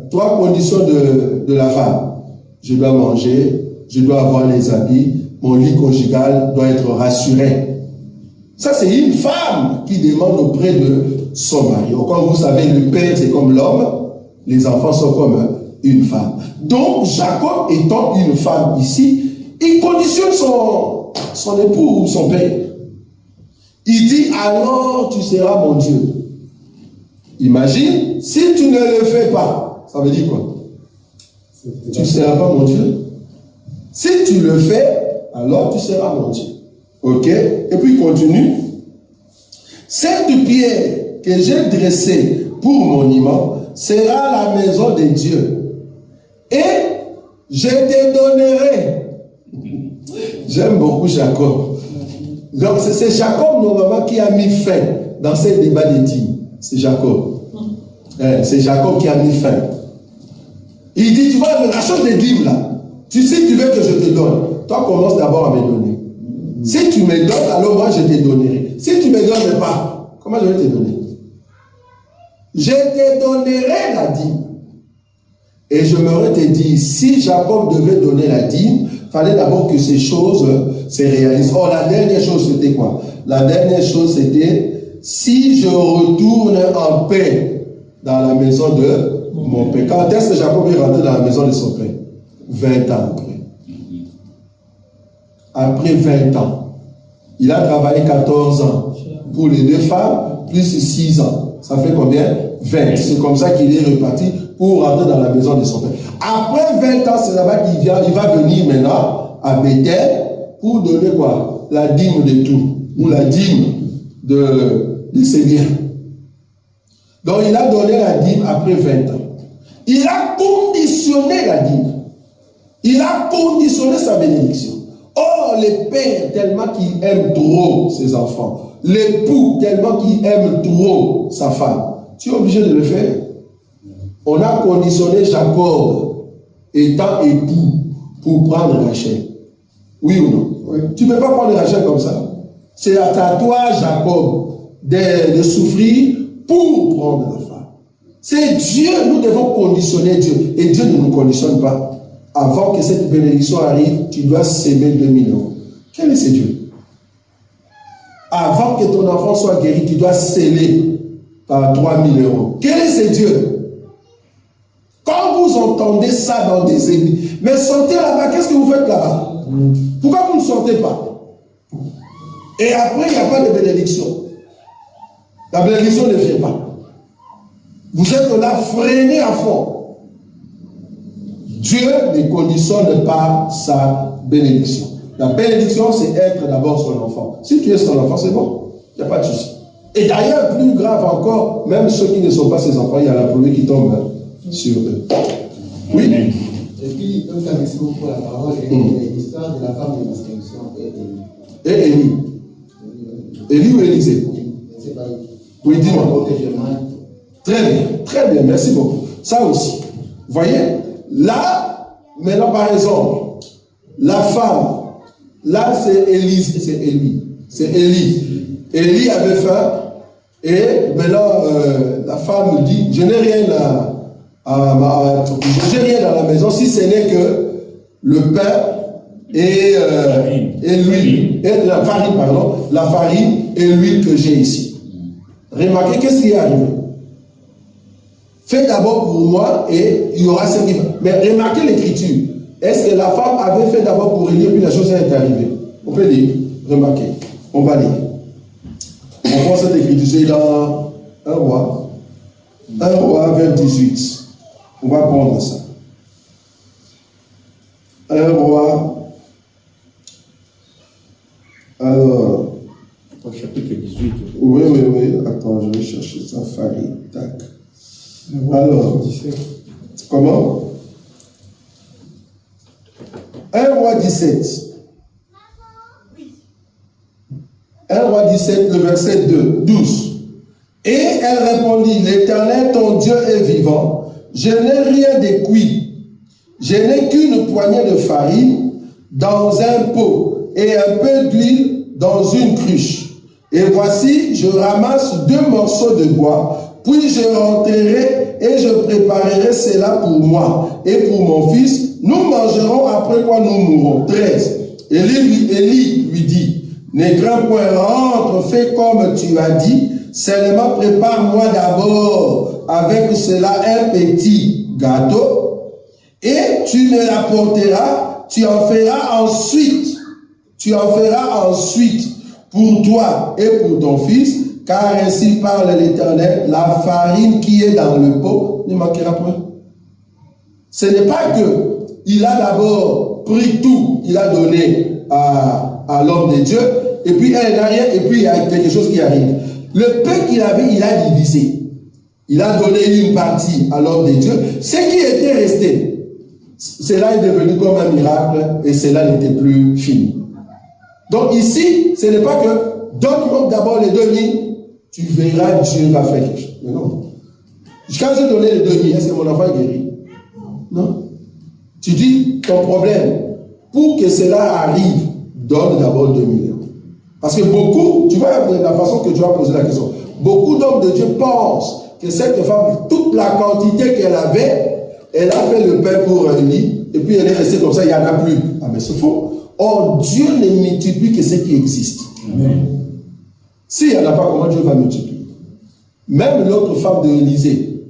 Trois conditions de la femme. Je dois manger, je dois avoir les habits, mon lit conjugal doit être rassuré. Ça, c'est une femme qui demande auprès de son mari. Comme vous savez, le père, c'est comme l'homme, les enfants sont comme une femme. Donc, Jacob étant une femme ici, il conditionne son époux ou son père. Il dit, alors tu seras mon Dieu. Imagine, si tu ne le fais pas, ça veut dire quoi? Tu ne seras pas mon Dieu. Si tu le fais, alors tu seras mon Dieu. Ok? Et puis il continue. Cette pierre que j'ai dressée pour monument sera la maison de Dieu. Et je te donnerai. J'aime beaucoup Jacob. Donc c'est Jacob normalement qui a mis fin dans ces débats de dîmes. C'est Jacob. C'est Jacob qui a mis fin. Il dit, tu vois, la chose des dîmes là, tu sais, tu veux que je te donne. Toi, commence d'abord à me donner. Si tu me donnes, alors moi je te donnerai. Si tu ne me donnes pas, comment je vais te donner? Je te donnerai la dîme. Et je m'aurais te dit, si Jacob devait donner la dîme, il fallait d'abord que ces choses se réalisent. Or, la dernière chose, c'était quoi? La dernière chose, c'était, si je retourne en paix dans la maison de mon père. Quand est-ce que Jacob est rentré dans la maison de son père? 20 ans après. Après 20 ans. Il a travaillé 14 ans pour les deux femmes, plus 6 ans. Ça fait combien? 20. C'est comme ça qu'il est reparti pour rentrer dans la maison de son père. Après 20 ans, c'est là-bas qu'il vient. Il va venir maintenant à Bethel pour donner quoi? La dîme de tout. Ou la dîme de ses biens. Donc il a donné la dîme après 20 ans. Il a conditionné la dîme. Il a conditionné sa bénédiction. Or, les pères, tellement qu'ils aiment trop ses enfants, l'époux, tellement qu'il aime trop sa femme, tu es obligé de le faire. On a conditionné Jacob étant époux pour prendre Rachel. Oui ou non? Oui. Tu ne peux pas prendre Rachel comme ça. C'est à toi, Jacob, de souffrir pour prendre la femme. C'est Dieu, nous devons conditionner Dieu. Et Dieu ne nous conditionne pas. Avant que cette bénédiction arrive, tu dois s'aimer 2000 euros. Quel est ce Dieu? Avant que ton enfant soit guéri, tu dois sceller par 3000 euros. Quel est ce Dieu? Quand vous entendez ça dans des églises, mais sortez là-bas, qu'est-ce que vous faites là-bas? Pourquoi vous ne sortez pas? Et après, il n'y a pas de bénédiction. La bénédiction ne vient pas. Vous êtes là freiné à fond. Dieu ne conditionne pas sa bénédiction. La bénédiction, c'est être d'abord son enfant. Si tu es son enfant, c'est bon. Il n'y a pas de souci. Et d'ailleurs, plus grave encore, même ceux qui ne sont pas ses enfants, il y a la pluie qui tombe sur eux. Oui. Et puis, comme ça, merci beaucoup pour la parole. Et l'histoire de la femme de l'inscription et Élie. Et Élie. Élie ou Élisée? Oui, dis-moi. Très bien, merci beaucoup. Ça aussi. Vous voyez? Là, maintenant, par exemple, la femme, là, c'est Élie. C'est Élie. Élie avait faim, et maintenant, la femme dit, je n'ai rien j'ai rien dans la maison, si ce n'est que le pain et l'huile, et la farine, pardon, la farine et l'huile que j'ai ici. Remarquez, qu'est-ce qui est arrivé? Faites d'abord pour moi et il y aura ce qui va. Mais remarquez l'écriture. Est-ce que la femme avait fait d'abord pour Élie et puis la chose est arrivée? On peut lire. Remarquez. On va lire. On prend cette écriture. C'est dans 1 roi. 1 roi vers 18. On va prendre ça. 1 roi. Alors. Chapitre 18. Oui. Attends, je vais chercher ça. Farine. Tac. Alors, comment? 1 roi 17. 1 roi 17, le verset 12. Et elle répondit, l'Éternel, ton Dieu est vivant. Je n'ai rien de cuit. Je n'ai qu'une poignée de farine, dans un pot et un peu d'huile dans une cruche. Et voici, je ramasse 2 morceaux de bois, puis je rentrerai et je préparerai cela pour moi et pour mon fils. Nous mangerons après quoi nous mourrons. 13. Élie lui dit, ne crains point, rentre, fais comme tu as dit, seulement prépare-moi d'abord avec cela un petit gâteau et tu me l'apporteras, tu en feras ensuite pour toi et pour ton fils, car ainsi parle l'Éternel, la farine qui est dans le pot ne manquera point. Ce n'est pas que il a d'abord pris tout, il a donné à l'homme de Dieu, et puis elle n'a rien, et puis il y a quelque chose qui arrive. Le peu qu'il avait, il a divisé. Il a donné une partie à l'homme de Dieu. Ce qui était resté, cela est devenu comme un miracle, et cela n'était plus fini. Donc ici, ce n'est pas que donne-moi d'abord les 2000, tu verras Dieu va faire quelque chose. Mais non. Quand je donnais les 2000, est-ce que mon enfant est guéri? Non. Tu dis, ton problème, pour que cela arrive, donne d'abord 2000 euros. Parce que beaucoup, tu vois la façon que tu as posé la question, beaucoup d'hommes de Dieu pensent que cette femme, toute la quantité qu'elle avait, elle a fait le pain pour un lit, et puis elle est restée comme ça, il n'y en a plus. Ah mais c'est faux. Or, Dieu ne multiplie que ce qui existe. Amen. S'il n'y en a pas, comment Dieu va multiplier? Même l'autre femme de Élysée,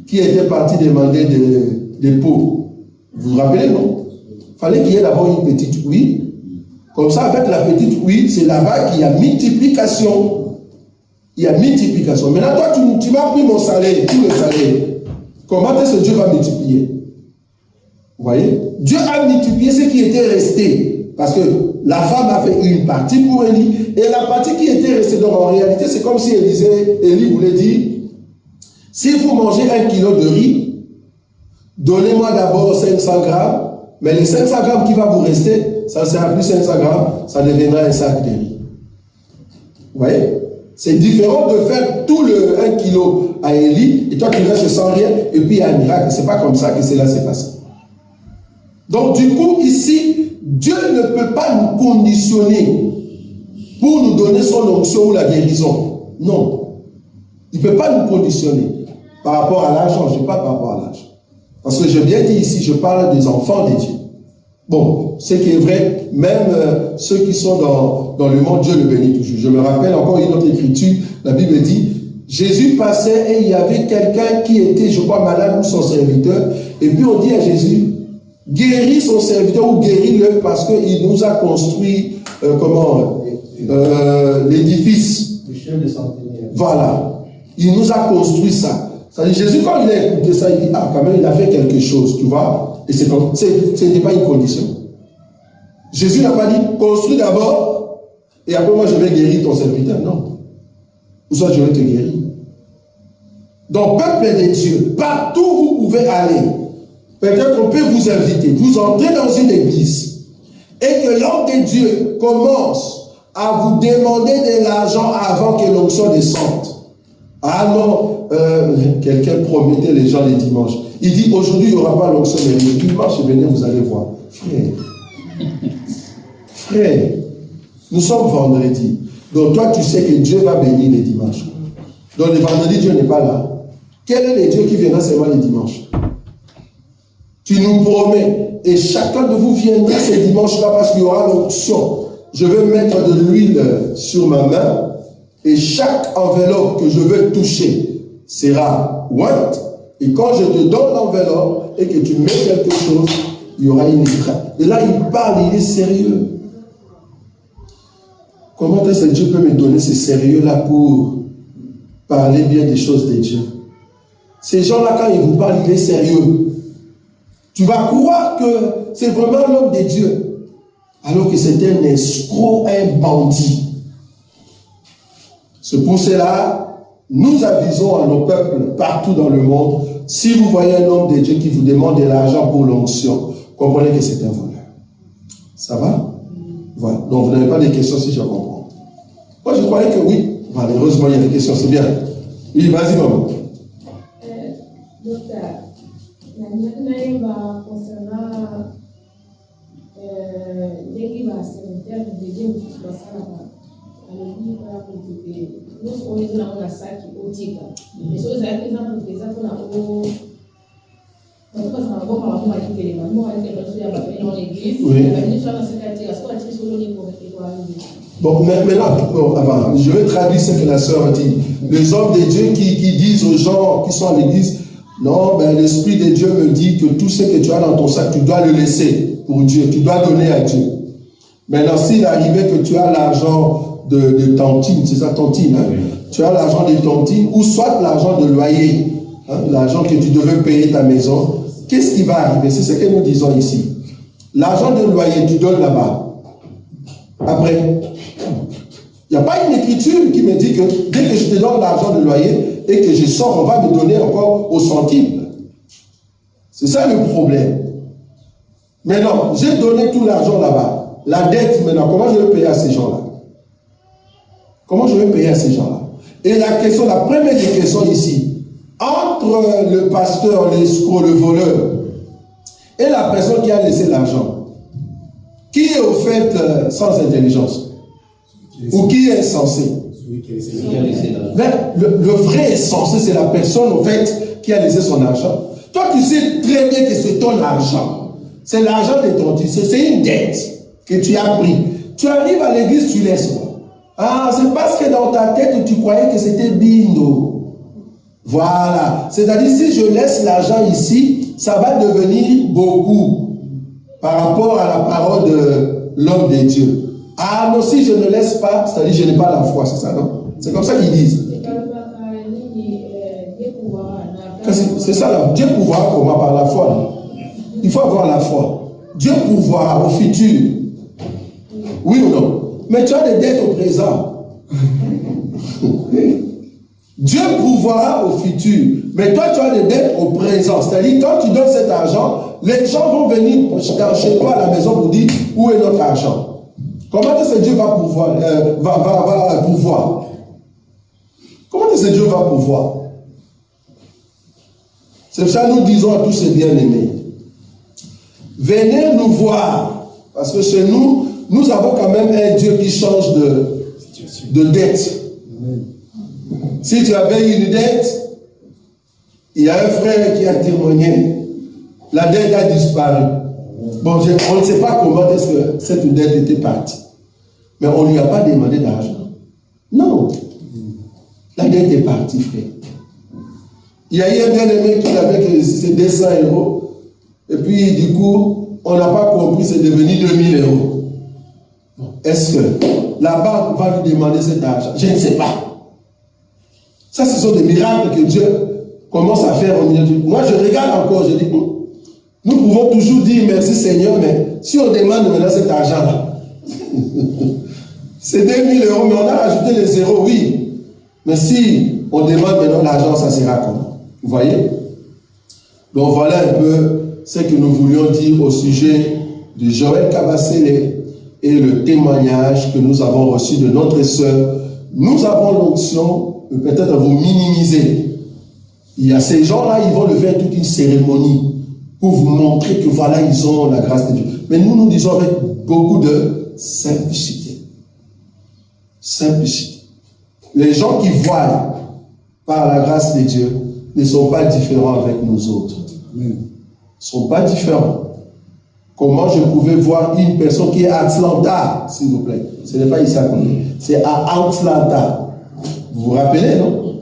qui était partie demander des pots, vous vous rappelez, non? Il fallait qu'il y ait d'abord une petite huile. Comme ça, avec la petite huile, c'est là-bas qu'il y a multiplication. Il y a multiplication. Maintenant, toi, tu m'as pris mon salaire, tout le salaire. Comment est-ce que Dieu va multiplier? Vous voyez? Dieu a multiplié ce qui était resté. Parce que la femme a fait une partie pour Élie, et la partie qui était restée, donc en réalité, c'est comme si Élie voulait dire, si vous mangez 1 kilo de riz, donnez-moi d'abord 500 grammes, mais les 500 grammes qui va vous rester, ça ne sera plus 500 grammes, ça deviendra un sac de riz. Vous voyez? C'est différent de faire tout le 1 kilo à Élie, et toi tu restes sans rien, et puis il y a un miracle. Ce n'est pas comme ça que cela s'est passé. Donc du coup, ici, Dieu ne peut pas nous conditionner pour nous donner son onction ou la guérison. Non. Il ne peut pas nous conditionner par rapport à l'argent. Je ne dis pas par rapport à l'argent. Parce que j'ai bien dit ici, je parle des enfants de Dieu. Bon, ce qui est vrai, même ceux qui sont dans le monde, Dieu le bénit toujours. Je me rappelle encore une autre écriture, la Bible dit, Jésus passait et il y avait quelqu'un qui était, je crois, malade ou son serviteur. Et puis on dit à Jésus, guéris son serviteur ou guéris-le parce qu'il nous a construit, l'édifice. Le chien de centenaire. Voilà. Il nous a construit ça. Ça dit, Jésus, quand il a écouté ça, il dit, ah, quand même, il a fait quelque chose, tu vois. Et ce n'était pas une condition. Jésus n'a pas dit, construis d'abord, et après moi je vais guérir ton serviteur. Non. Ou soit je vais te guérir. Donc, peuple de Dieu, partout où vous pouvez aller, peut-être qu'on peut vous inviter, vous entrez dans une église, et que l'homme de Dieu commence à vous demander de l'argent avant que l'onction descende. Ah non, quelqu'un promettait les gens les dimanches. Il dit, aujourd'hui il n'y aura pas l'onction, mais le dimanche, venez, vous allez voir. Frère, nous sommes vendredi. Donc toi, tu sais que Dieu va bénir les dimanches. Donc le vendredi, Dieu n'est pas là. Quel est le Dieu qui viendra seulement les dimanches? Tu nous promets, et chacun de vous viendra ces dimanches-là parce qu'il y aura l'onction. Je vais mettre de l'huile sur ma main, et chaque enveloppe que je vais toucher sera ointe. Et quand je te donne l'enveloppe et que tu mets quelque chose, il y aura une étreinte. Et là, il parle, il est sérieux. Comment est-ce que Dieu peut me donner ce sérieux-là pour parler bien des choses de Dieu? Ces gens-là, quand ils vous parlent, il est sérieux. Tu vas croire que c'est vraiment l'homme de Dieu, alors que c'est un escroc, un bandit. C'est pour cela, nous avisons à nos peuples partout dans le monde, si vous voyez un homme de Dieu qui vous demande de l'argent pour l'onction, comprenez que c'est un voleur. Ça va? Voilà. Donc vous n'avez pas de questions si je comprends. Moi je croyais que oui. Malheureusement il y a des questions, c'est bien. Oui, vas-y maman. Docteur, la concernant ndenge basénateur ndenge mosusu basalaka alobi mpona kote nyonso oyo eza nango na saki otika mais soki ezalaki exemple eza mpona bato bazala maboko bango balitelema mo balitelema biso ya bato dans l'église babini so na saki atika soki atiki solo ekoami. Bon, maintenant, avant, je vais traduire ce que la sœur dit. Les hommes de Dieu qui disent aux gens qui sont à l'église, non, ben, l'Esprit de Dieu me dit que tout ce que tu as dans ton sac, tu dois le laisser pour Dieu, tu dois donner à Dieu. Maintenant, s'il arrivait que tu as l'argent de tantine, c'est ça tantine, hein? Tu as l'argent de tantine, ou soit l'argent de loyer, hein, l'argent que tu devais payer ta maison, qu'est-ce qui va arriver? C'est ce que nous disons ici. L'argent de loyer, tu donnes là-bas. Après, il n'y a pas une écriture qui me dit que dès que je te donne l'argent de loyer et que je sors, on va me donner encore au centime. C'est ça le problème. Maintenant, j'ai donné tout l'argent là-bas. La dette, maintenant, comment je vais payer à ces gens-là? Comment je vais payer à ces gens-là? Et la question, la première des questions ici, entre le pasteur, l'escroc, le voleur, et la personne qui a laissé l'argent, qui est au fait sans intelligence? Ou qui est censé? Le vrai censé, c'est la personne au fait qui a laissé son argent. Toi, tu sais très bien que c'est ton argent. C'est l'argent de ton fils. C'est une dette que tu as pris. Tu arrives à l'église, tu laisses quoi? Ah, c'est parce que dans ta tête, tu croyais que c'était bindo. Voilà. C'est-à-dire, si je laisse l'argent ici, ça va devenir beaucoup par rapport à la parole de l'homme de Dieu. Ah non, si je ne laisse pas, c'est-à-dire je n'ai pas la foi, c'est ça, non? C'est comme ça qu'ils disent. C'est ça, là. Dieu pourvoira comment? Par la foi. Là. Il faut avoir la foi. Dieu pourvoira au futur. Oui ou non? Mais tu as des dettes au présent. Dieu pourvoira au futur. Mais toi, tu as des dettes au présent. C'est-à-dire, quand tu donnes cet argent, les gens vont venir chez toi à la maison pour dire où est notre argent. Comment est-ce que Dieu va pouvoir, va pouvoir? Comment est-ce que Dieu va pouvoir? C'est ça que nous disons à tous ces bien-aimés. Venez nous voir. Parce que chez nous, nous avons quand même un Dieu qui change de dette. Si tu avais une dette, il y a un frère qui a témoigné. La dette a disparu. Bon, on ne sait pas comment est-ce que cette dette était partie. Mais on ne lui a pas demandé d'argent. Non. La dette est partie, frère. Il y a eu un bien-aimé qui avait ses 200 €. Et puis, du coup, on n'a pas compris, c'est devenu 2000 €. Est-ce que la banque va lui demander cet argent? Je ne sais pas. Ça, ce sont des miracles que Dieu commence à faire au milieu du... Moi, je regarde encore, je dis, nous pouvons toujours dire merci Seigneur, mais si on demande maintenant cet argent-là, c'est 2000 €, mais on a rajouté les zéros, oui. Mais si on demande maintenant l'argent, ça sera comment? Vous voyez? Donc voilà un peu ce que nous voulions dire au sujet de Joël Kabasele et le témoignage que nous avons reçu de notre sœur. Nous avons l'option de peut-être vous minimiser. Il y a ces gens-là, ils vont le faire toute une cérémonie pour vous montrer que voilà, ils ont la grâce de Dieu. Mais nous, nous disons avec beaucoup de simplicité. Simplicité. Les gens qui voient par la grâce de Dieu ne sont pas différents avec nous autres. Ils ne sont pas différents. Comment je pouvais voir une personne qui est à Atlanta, s'il vous plaît? Ce n'est pas ici à côté. C'est à Atlanta. Vous vous rappelez, non?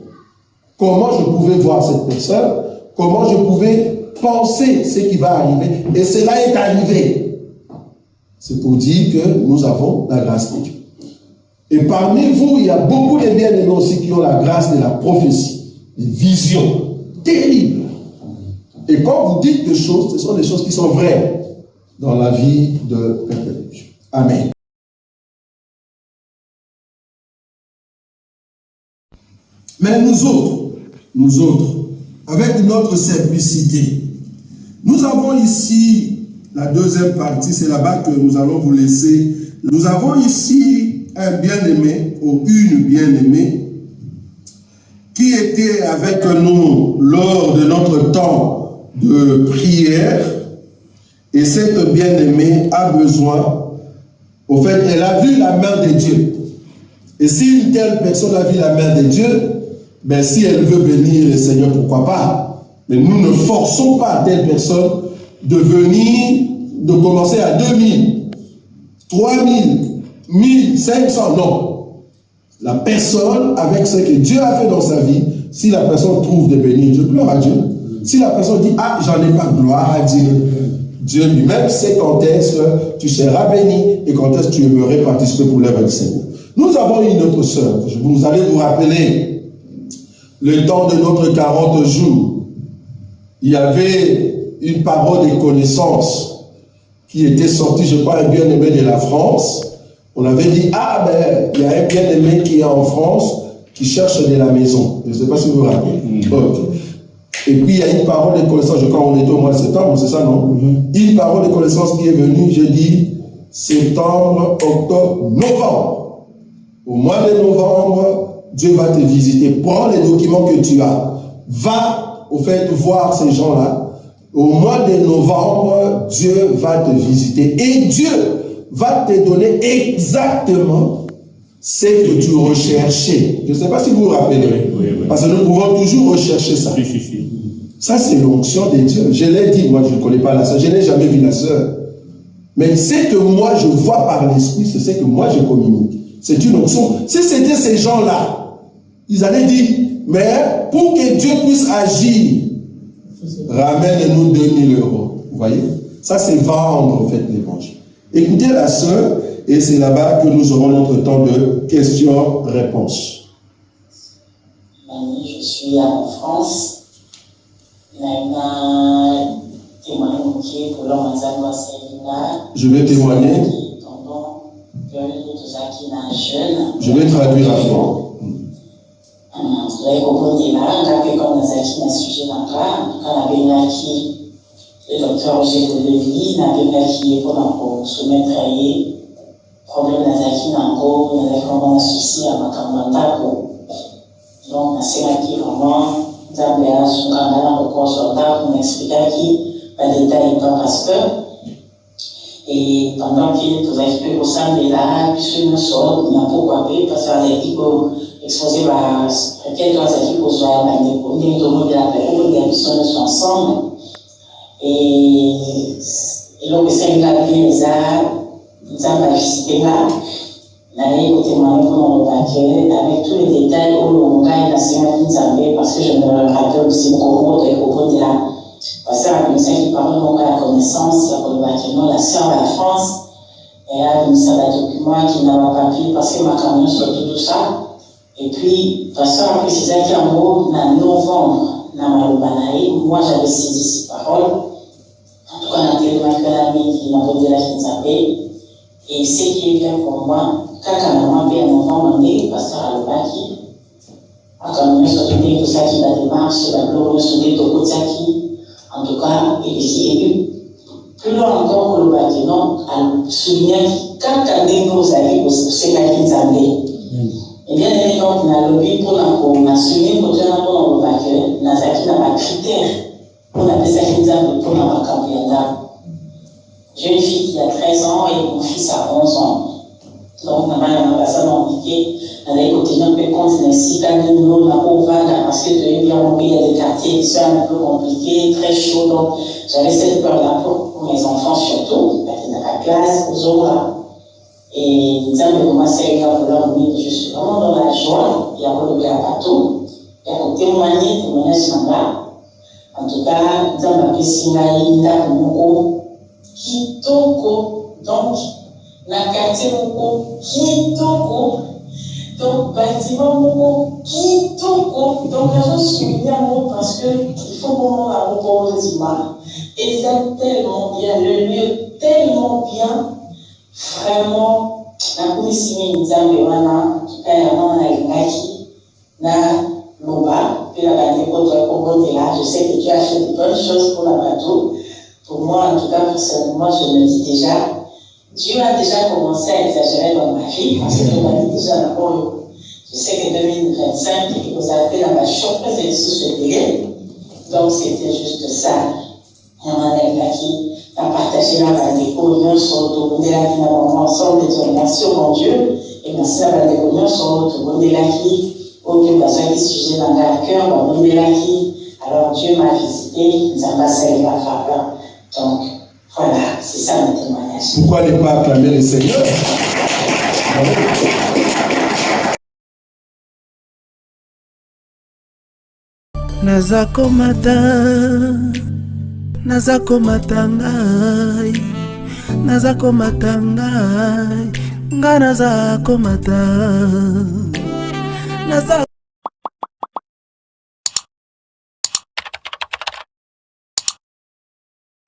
Comment je pouvais voir cette personne? Comment je pouvais penser ce qui va arriver? Et cela est arrivé. C'est pour dire que nous avons la grâce de Dieu. Et parmi vous, il y a beaucoup de bien-aimés aussi qui ont la grâce de la prophétie, des visions terribles. Et quand vous dites des choses, ce sont des choses qui sont vraies dans la vie de Père de Dieu. Amen. Mais nous autres, avec notre simplicité, nous avons ici la deuxième partie, c'est là-bas que nous allons vous laisser. Nous avons ici un bien-aimé ou une bien-aimée qui était avec nous lors de notre temps de prière Et cette bien-aimée a besoin, au fait, elle a vu la main de Dieu. Et si une telle personne a vu la main de Dieu, ben si elle veut bénir le Seigneur, pourquoi pas? Mais nous ne forçons pas telle personne de venir, de commencer à 2000, 3000, 1500, non. La personne, avec ce que Dieu a fait dans sa vie, si la personne trouve de bénir Dieu, gloire à Dieu. Si la personne dit, ah, j'en ai pas, gloire à Dieu. Dieu lui-même sait quand est-ce que tu seras béni et quand est-ce que tu aimerais participer pour l'œuvre du Seigneur. Nous avons une autre sœur. Vous allez vous rappeler le temps de notre 40 jours. Il y avait une parole de connaissance qui était sortie, je crois, un bien-aimé de la France. On avait dit, ah ben, il y a un bien-aimé qui est en France qui cherche de la maison. Je ne sais pas si vous vous rappelez. Okay. Et puis il y a une parole de connaissance, je crois qu'on était au mois de septembre, c'est ça, non? Une parole de connaissance qui est venue, je dis, septembre, octobre, novembre. Au mois de novembre, Dieu va te visiter. Prends les documents que tu as. Va, au fait, voir ces gens-là. Au mois de novembre, Dieu va te visiter. Et Dieu va te donner exactement ce que tu recherchais. Je ne sais pas si vous vous rappelez. Oui. Parce que nous pouvons toujours rechercher ça. Si. Ça, c'est l'onction de Dieu. Je l'ai dit, moi, je ne connais pas la sœur. Je n'ai jamais vu la sœur. Mais ce que moi, je vois par l'esprit, c'est ce que moi, je communique. C'est une onction. Si c'était ces gens-là, ils allaient dire, mais pour que Dieu puisse agir, ramène-nous 2000 €. Vous voyez? Ça, c'est vendre, en fait, l'évangile. Écoutez la sœur, et c'est là-bas que nous aurons notre temps de questions-réponses. Je suis en France. Je vais témoigner. Je vais traduire avant. Le docteur G. de Lévis n'a pas qui pour soumettre problème d'Azaki Nango, il y avait vraiment un souci à Makamanda. Donc, c'est là qui vraiment, Zambéa, son canal, recours sur la pour m'expliquer qui, pas détail pas pasteur. Et pendant qu'il vous a expliqué au sein de là, puisque nous sommes, il n'y a pas pourquoi parce qu'on a dit que exposé par quelques équipes aux soins, on est de la paix, sont ensemble. Et donc, c'est une vie, nous avons visité là, l'année où témoigné pour le paquet, avec tous les détails où l'on gagne la semaine de parce que je me rappelle aussi comment de propos de la. Parce que la commission qui parle donc à la connaissance, il y a pour le bâtiment, la sœur de la France, et là, il y a des documents qui n'avaient pas pu, parce que ma camion sur tout ça. Et puis, la sœur a précisé qu'en gros, en novembre, moi j'avais saisi ces paroles. En tout cas, on a témoigné que l'ami qui n'a pas dit la Kinzabé. Et ce qui est bien pour moi, quand on a fait un enfant, on est pasteur à l'Obaki. Quand on a sauté tout ça qui la démarche, la gloire, on a tout ça qui. En tout cas, et puis, plus loin encore que l'Obaki, non, à souligner quand on a vu c'est la Kinzabé. Et bien, quand on a lobby pour la souligner, quand on a pour l'Obaki, on a pas de critères. On appelle ça Kinzabé pour la Makambianda. J'ai une fille qui a 13 ans et mon fils a 11 ans. Donc, maman n'a pas ça m'impliqué. Elle a continué un peu contre les cicatrices, nous n'a pas ouvert parce que il y a des quartiers qui sont un peu compliqués, très chauds. Donc, j'avais cette peur-là pour mes enfants surtout, parce qu'ils étaient à la classe, aux autres là. Et ils ont commencé à vouloir venir. Je suis vraiment dans la joie. Il y a le gars partout. Il y a témoigner là. En tout cas, ils ont appelé Sinaï, Moko. Kitoko, donc, la quartier Moko, Kitoko, donc, bâtiment Moko, Kitoko, donc, je suis bien parce qu'il faut vraiment la reposer l'image. Et ça tellement bien, le lieu tellement bien, vraiment, la commission Nzambewana, en tout cas, il y a un Ngaki, na Loba, puis la gagné contre là, je sais que tu as fait de bonnes choses pour la bateau. Pour moi, en tout cas, personnellement, je me dis déjà, Dieu a déjà commencé à exagérer dans ma vie, parce que je m'as dit déjà d'abord, je sais que 2025, vous avez fait la surprise et sous ce délai. Donc, c'était juste ça. qui a partagé la bandeko, nous sommes tous ensemble, merci mon Dieu, et merci la bandeko, nous sommes tous qui, au besoin qui sujet dans le cœur, qui, alors Dieu m'a visité, nous avons passé la faveur. Donc, voilà, c'est ça mon témoignage. Pourquoi ne pas acclamer le Seigneur? Nazako matangai, nazako matangai, nga nazako matangai.